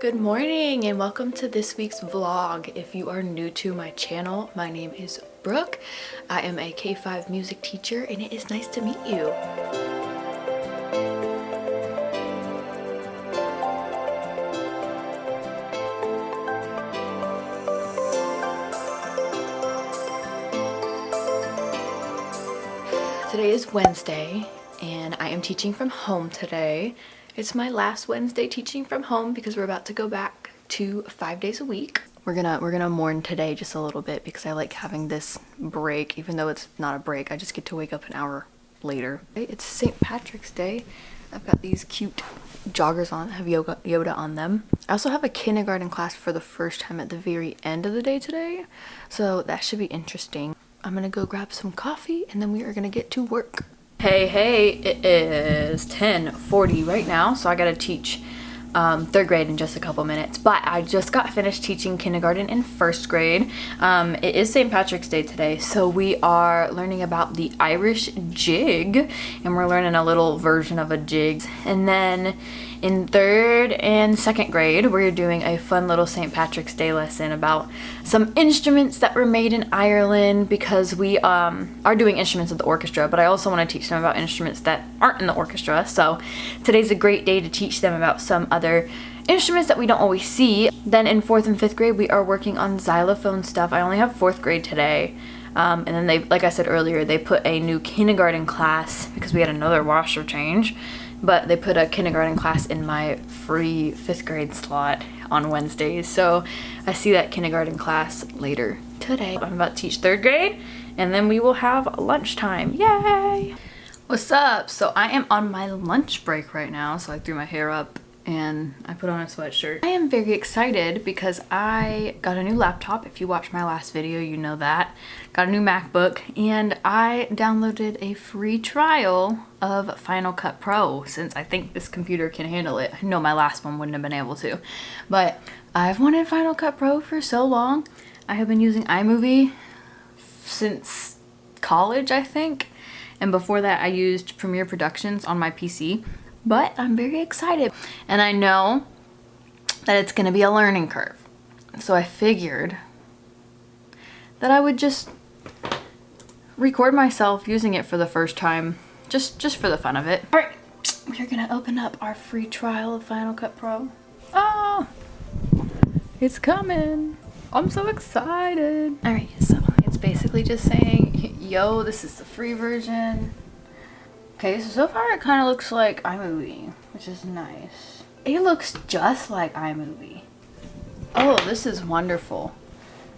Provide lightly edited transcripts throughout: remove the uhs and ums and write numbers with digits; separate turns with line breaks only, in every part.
Good morning and welcome to this week's vlog. If you are new to my channel, my name is Brooke. I am a K-5 music teacher and it is nice to meet you. Today is Wednesday and I am teaching from home today. It's my last Wednesday teaching from home because we're about to go back to 5 days a week. We're gonna mourn today just a little bit because I like having this break, even though it's not a break. I just get to wake up an hour later. It's St. Patrick's Day. I've got these cute joggers on that have Yoda on them. I also have a kindergarten class for the first time at the very end of the day today, so that should be interesting. I'm gonna go grab some coffee and then we are gonna get to work. Hey, it is 10:40 right now, so I gotta teach third grade in just a couple minutes, but I just got finished teaching kindergarten and first grade. It is St. Patrick's Day today, so we are learning about the Irish jig, and we're learning a little version of a jig. And then in third and second grade, we're doing a fun little St. Patrick's Day lesson about some instruments that were made in Ireland, because we are doing instruments of the orchestra, but I also want to teach them about instruments that aren't in the orchestra. So today's a great day to teach them about some other instruments that we don't always see. Then in fourth and fifth grade, we are working on xylophone stuff. I only have fourth grade today. And then they, like I said earlier, they put a new kindergarten class because we had another washer change. But they put a kindergarten class in my free fifth grade slot on Wednesdays. So I see that kindergarten class later today. I'm about to teach third grade and then we will have lunchtime. Yay! What's up? So I am on my lunch break right now. So I threw my hair up and I put on a sweatshirt. I am very excited because I got a new laptop. If you watched my last video, you know that. Got a new MacBook and I downloaded a free trial of Final Cut Pro since I think this computer can handle it. I know my last one wouldn't have been able to, but I've wanted Final Cut Pro for so long. I have been using iMovie since college, I think. And before that, I used Premiere Productions on my PC. But I'm very excited and I know that it's gonna be a learning curve. So I figured that I would just record myself using it for the first time, just for the fun of it. All right, we're gonna open up our free trial of Final Cut Pro. Oh, it's coming. I'm so excited. All right, so it's basically just saying, yo, this is the free version. Okay, so far it kind of looks like iMovie, which is nice. It looks just like iMovie. Oh, this is wonderful.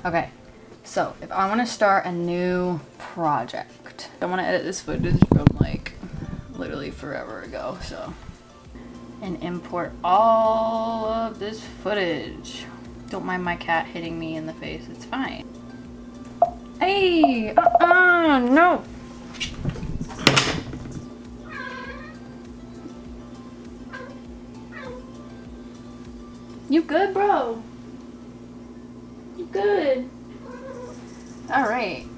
Okay, so if I want to start a new project, I want to edit this footage from like literally forever ago, so. And import all of this footage. Don't mind my cat hitting me in the face, it's fine. Hey, no. You good, bro? You good? Alright.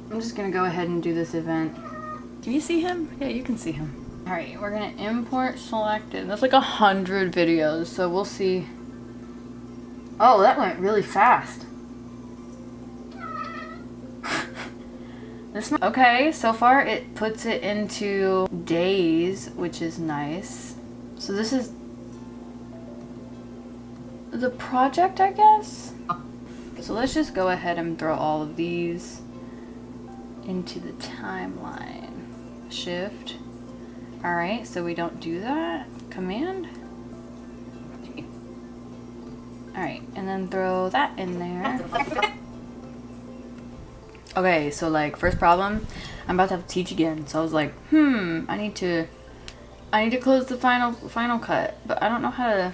I'm just gonna go ahead and do this event. Can you see him? Yeah, you can see him. Alright, we're gonna import selected. That's like 100 videos, so we'll see. Oh, that went really fast. Okay, so far it puts it into days, which is nice. So this is the project, I guess. So let's just go ahead and throw all of these into the timeline. Shift. All right, so we don't do that. Command. All right, and then throw that in there. Okay, so like first problem, I'm about to have to teach again. So I was like, I need to close the Final Cut, but I don't know how to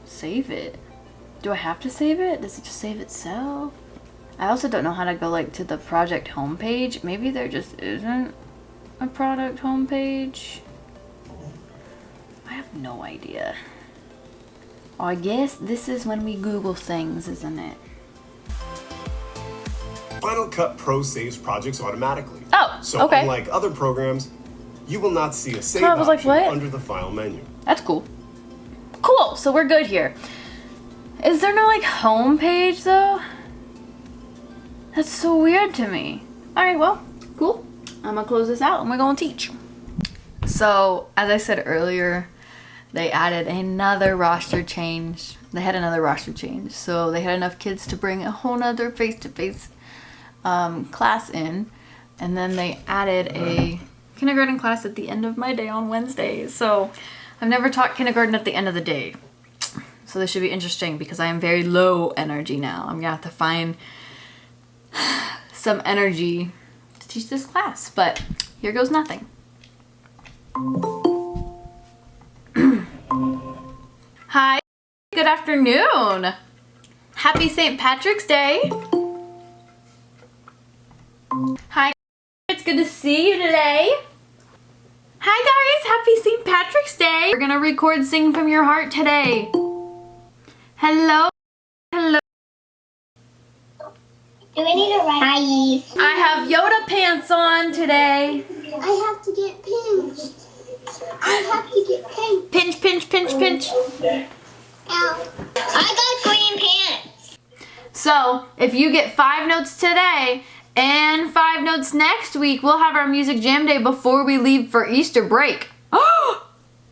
save it. Do I have to save it? Does it just save itself? I also don't know how to go like to the project homepage. Maybe there just isn't a product homepage. I have no idea. I guess this is when we Google things, isn't it?
Final Cut Pro saves projects automatically.
Oh,
so
okay.
Unlike other programs, you will not see a save
I was like,
option
what?
under the File menu.
That's cool. Cool. so we're good here. Is there no like home page though? That's so weird to me. All right, well, cool. I'm gonna close this out and we're gonna teach. So as I said earlier, they added another roster change. They had another roster change. So they had enough kids to bring a whole nother face-to-face class in. And then they added a kindergarten class at the end of my day on Wednesdays. So I've never taught kindergarten at the end of the day. So this should be interesting because I am very low energy now. I'm gonna have to find some energy to teach this class, but here goes nothing. Hi, good afternoon. Happy St. Patrick's Day. Hi, it's good to see you today. Hi guys, happy St. Patrick's Day. We're gonna record Sing From Your Heart today. Hello, hello.
Do we need to write? Hi.
I have Yoda pants on today.
I have to get pinched. I have to get pinched.
Pinch, pinch, pinch, pinch.
Ow. I got green pants.
So, if you get 5 notes today and 5 notes next week, we'll have our music jam day before we leave for Easter break. Oh,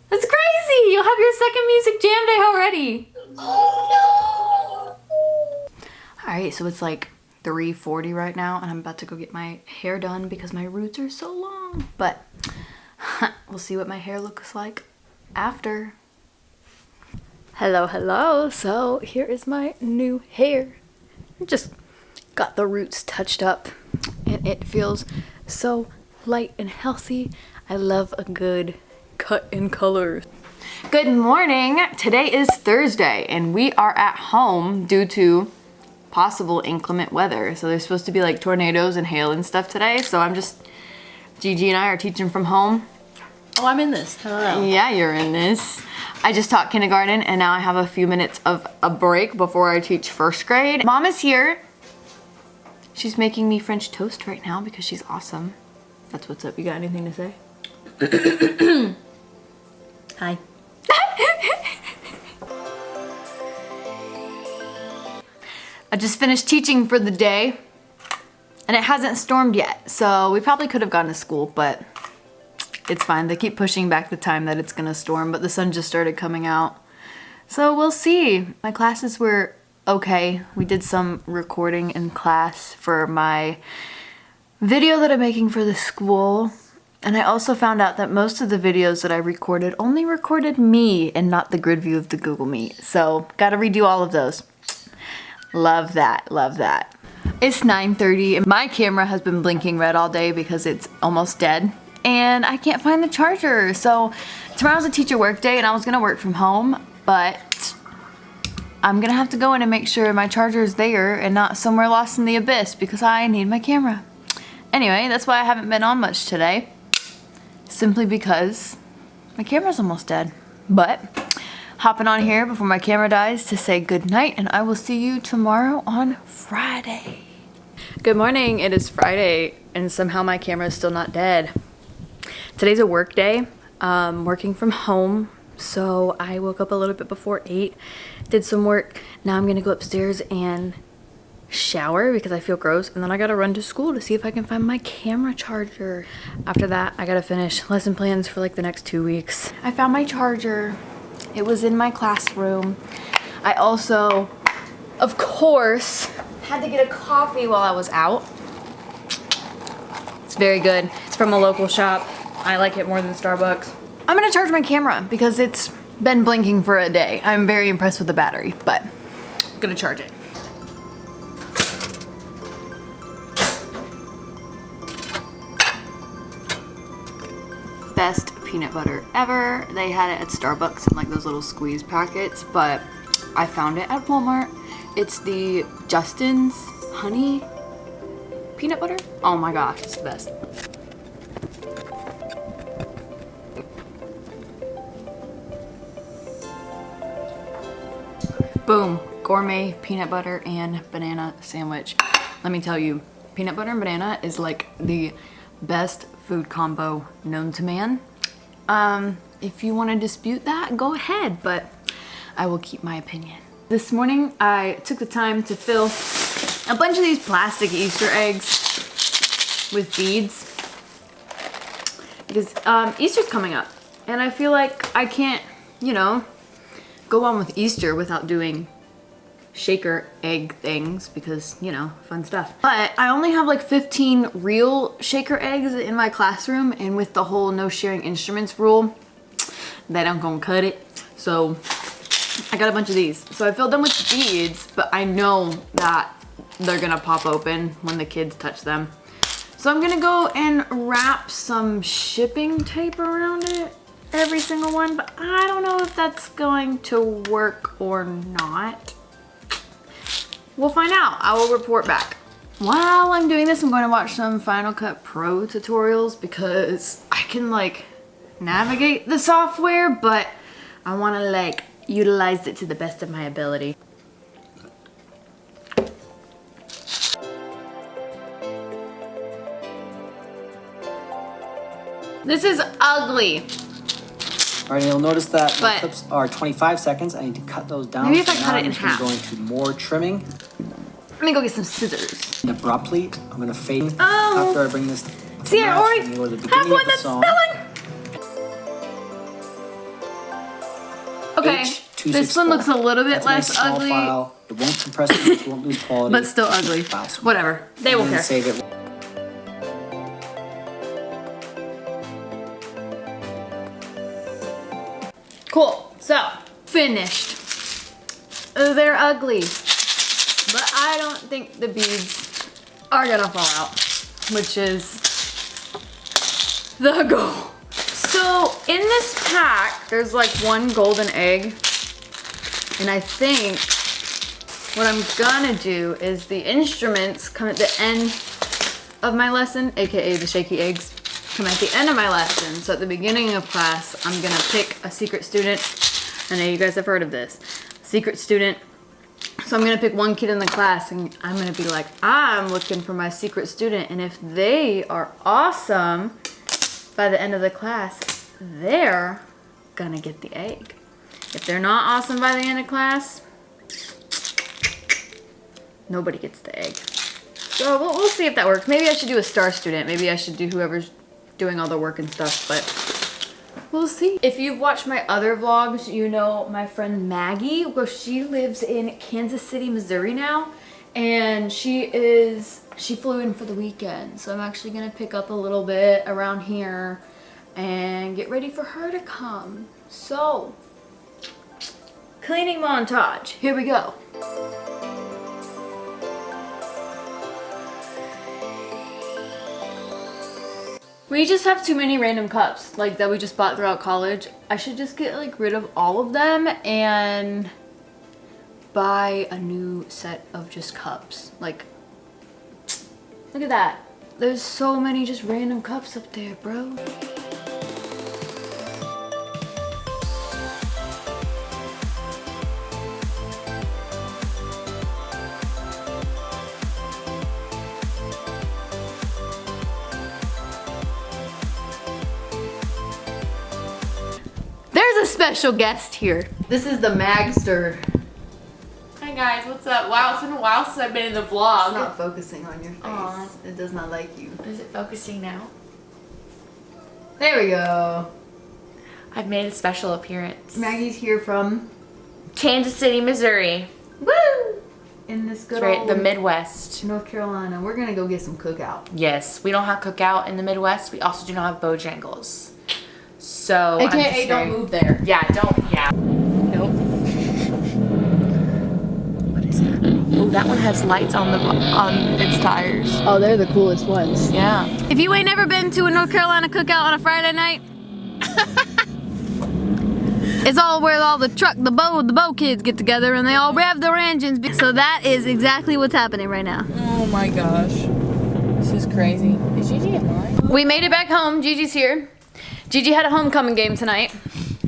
that's crazy. You'll have your second music jam day already.
Oh no.
All right, so it's like 3:40 right now, and I'm about to go get my hair done because my roots are so long. But we'll see what my hair looks like after. Hello, hello. So here is my new hair. Just got the roots touched up, and it feels so light and healthy. I love a good cut in color. Good morning. Today is Thursday, and we are at home due to possible inclement weather. So there's supposed to be like tornadoes and hail and stuff today. So Gigi and I are teaching from home.
Oh, I'm in this. Hello.
Yeah, you're in this. I just taught kindergarten and now I have a few minutes of a break before I teach first grade. Mom is here. She's making me French toast right now because she's awesome. That's what's up. You got anything to say?
Hi.
I just finished teaching for the day and it hasn't stormed yet. So we probably could have gone to school, but it's fine. They keep pushing back the time that it's gonna storm, but the sun just started coming out. So we'll see. My classes were okay. We did some recording in class for my video that I'm making for the school. And I also found out that most of the videos that I recorded only recorded me and not the grid view of the Google Meet. So gotta redo all of those. Love that, love that. It's 9:30 and my camera has been blinking red all day because it's almost dead. And I can't find the charger. So tomorrow's a teacher work day and I was gonna work from home, but I'm gonna have to go in and make sure my charger is there and not somewhere lost in the abyss because I need my camera. Anyway, that's why I haven't been on much today. Simply because my camera's almost dead. But hopping on here before my camera dies to say good night, and I will see you tomorrow on Friday. Good morning, it is Friday and somehow my camera is still not dead. Today's a work day, working from home, so I woke up a little bit before 8, did some work. Now I'm gonna go upstairs and shower because I feel gross, and then I gotta run to school to see if I can find my camera charger. After that, I gotta finish lesson plans for like the next 2 weeks. I found my charger. It was in my classroom. I also, of course, had to get a coffee while I was out. It's very good. It's from a local shop. I like it more than Starbucks. I'm gonna charge my camera because it's been blinking for a day. I'm very impressed with the battery, but I'm gonna charge it. Best peanut butter ever. They had it at Starbucks in like those little squeeze packets, but I found it at Walmart. It's the Justin's honey peanut butter. Oh my gosh, it's the best. Boom, gourmet peanut butter and banana sandwich. Let me tell you, peanut butter and banana is like the best food combo known to man. If you want to dispute that, go ahead, but I will keep my opinion. This morning, I took the time to fill a bunch of these plastic Easter eggs with beads because Easter's coming up, and I feel like I can't, you know, go on with Easter without doing shaker egg things because, you know, fun stuff. But I only have like 15 real shaker eggs in my classroom, and with the whole no sharing instruments rule, that ain't gonna cut it. So I got a bunch of these. So I filled them with beads, but I know that they're gonna pop open when the kids touch them. So I'm gonna go and wrap some shipping tape around it, every single one, but I don't know if that's going to work or not. We'll find out. I will report back. While I'm doing this, I'm going to watch some Final Cut Pro tutorials because I can like navigate the software, but I want to like utilize it to the best of my ability. This is ugly.
All right, you'll notice that
But-
the clips are 25 seconds. I need to cut those down.
Maybe if I
So
cut
now
it in
I'm just gonna
half.
go into more trimming.
Let me go get some scissors.
And abruptly, I'm gonna fade
Oh.
after I bring this.
See, I
match,
already
and you go to the
have
beginning
one
of the
that's
song.
spelling. Okay, this one looks a little bit
That's a nice
less
small
ugly,
File. It won't compress too much, it won't lose quality.
but still
It's just
ugly.
a file.
Whatever, they
And
won't
then
care.
Save it.
Cool, so, finished. They're ugly, but I don't think the beads are gonna fall out, which is the goal. So, in this pack, there's like one golden egg, and I think what I'm gonna do is the instruments come at the end of my lesson, aka the shaky eggs, come at the end of my lesson. So at the beginning of class, I'm gonna pick a secret student. I know you guys have heard of this. Secret student. So I'm gonna pick one kid in the class and I'm gonna be like, I'm looking for my secret student. And if they are awesome, by the end of the class, they're gonna get the egg. If they're not awesome by the end of class, nobody gets the egg. So we'll see if that works. Maybe I should do a star student. Maybe I should do whoever's doing all the work and stuff, but we'll see. If you've watched my other vlogs, you know my friend Maggie. Well, she lives in Kansas City, Missouri now, and she flew in for the weekend. So I'm actually gonna pick up a little bit around here and get ready for her to come. So, cleaning montage, here we go. We just have too many random cups, like that we just bought throughout college. I should just get like rid of all of them and buy a new set of just cups. Like, look at that. There's so many just random cups up there, bro. There's a special guest here. This is the Magster.
Hi guys, what's up? Wow, it's been a while since I've been in the vlog.
It's not focusing on your face.
Aw.
It does not like you.
Is it focusing now?
There we go.
I've made a special appearance.
Maggie's here from
Kansas City, Missouri.
woo in this good
Right,
old
the Midwest.
North Carolina. We're gonna go get some cookout.
Yes, we don't have cookout in the Midwest. We also do not have Bojangles. So I'm
AKA
just
don't
very-
move there.
Yeah, don't. Yeah. Nope. What is happening? Oh, that one has lights on its tires.
Oh, they're the coolest ones.
Yeah.
If you ain't never been to a North Carolina cookout on a Friday night, it's all where all the bow kids get together and they all rev their engines. So that is exactly what's happening right now.
Oh my gosh. This is crazy. Is Gigi alive?
We made it back home. Gigi's here. Gigi had a homecoming game tonight.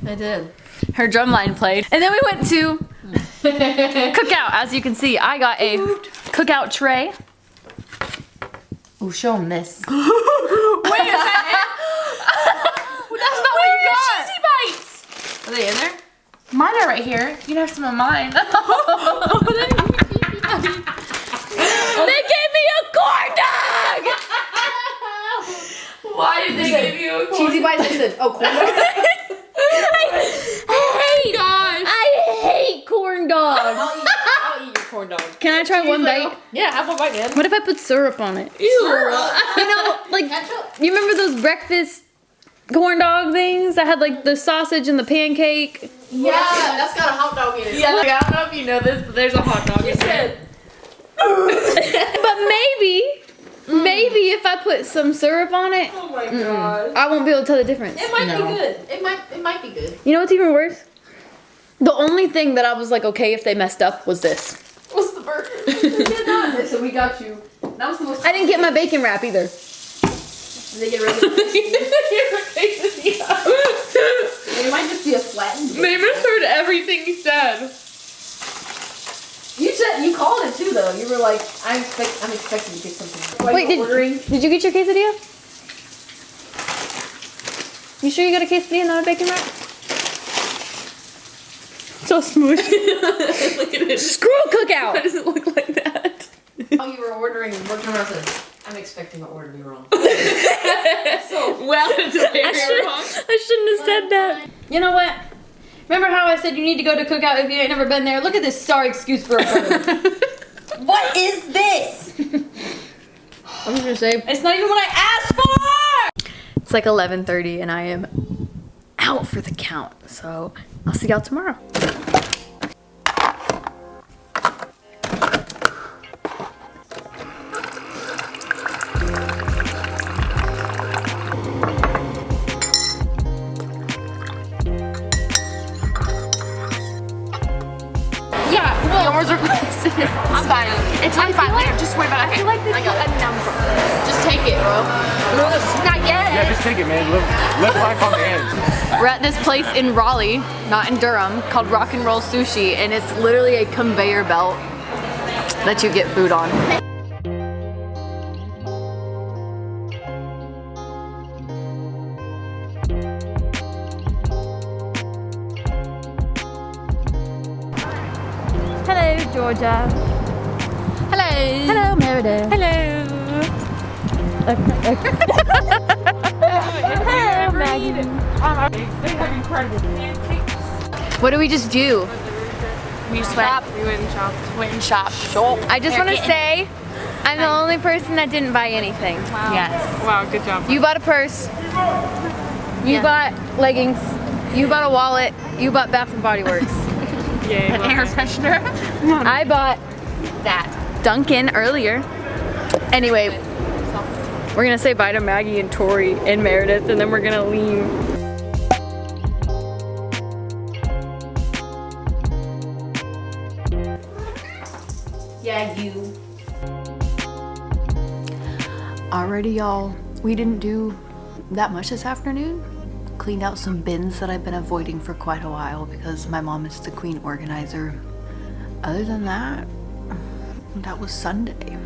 I did.
Her drumline played. And then we went to cookout. As you can see, I got a cookout tray.
Oh, show him this.
Wait, is that it? That's not what you got.
Cheesy bites.
Are they in there?
Mine are right here. You can have some of mine.
They gave me a corn dog!
Why did they give you a corn
Cheesy bites, listen. Oh, corn dog? I hate corn dogs.
I'll eat your corn dog.
Can I try one bite?
Yeah, have one bite, man.
What if I put syrup on it?
Ew.
You know, like, you remember those breakfast corn dog things that had like the sausage and the pancake?
Yeah, that's got a hot dog in it.
Yeah, like, I don't know if you know this, but there's a hot dog in there.
But maybe if I put some syrup on it,
Oh my god.
I won't be able to tell the difference.
It might be good. It might be good.
You know what's even worse? The only thing that I was like okay if they messed up was this.
What's the burger?
So we got you. That was the most. I didn't get my bacon wrap either.
Did they get rid of it? It might just be a flattened.
They misheard everything you said.
You called it too though. You were like, I'm expecting to get something.
Wait, did you get your quesadilla? You sure you got a quesadilla, not a bacon wrap? So smooth.
Look at it.
Screw cookout.
Why does it look like that?
Oh, you were ordering. What camera says? I'm expecting my order to be wrong.
Well, it's very wrong.
I shouldn't have said that. You know what? Remember how I said you need to go to cookout if you ain't never been there? Look at this sorry excuse for a photo.
What is this?
I'm just gonna say it's not even what I asked for. It's like 11:30 and I am out for the count. So I'll see y'all tomorrow.
Yours are requested. I'm fine. I'm fine. Just worry about it. I feel like they put a number.
Just take it, bro.
Not yet.
Yeah, just take it, man. Live life on the edge.
We're at this place in Raleigh, not in Durham, called Rock and Roll Sushi, and it's literally a conveyor belt that you get food on. Hello, Georgia. Hello. Hello, Meredith. Hello. Hello, Maggie.
They have incredible pancakes.
What do we just do?
We just went. We went and shopped. Went and shopped.
I just want to say, I'm the only person that didn't buy anything.
Wow. Yes.
Wow, good job.
You bought a purse. You bought leggings. You bought a wallet. You bought Bath and Body Works.
Yay.
An air freshener.
I bought
That.
Dunkin' earlier. Anyway, we're gonna say bye to Maggie and Tori and Meredith, and then we're gonna leave.
Yeah, you.
Alrighty, y'all. We didn't do that much this afternoon. Cleaned out some bins that I've been avoiding for quite a while because my mom is the queen organizer. Other than that, that was Sunday.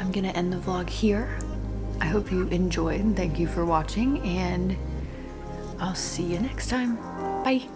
I'm gonna end the vlog here. I hope you enjoyed. Thank you for watching, and I'll see you next time. Bye.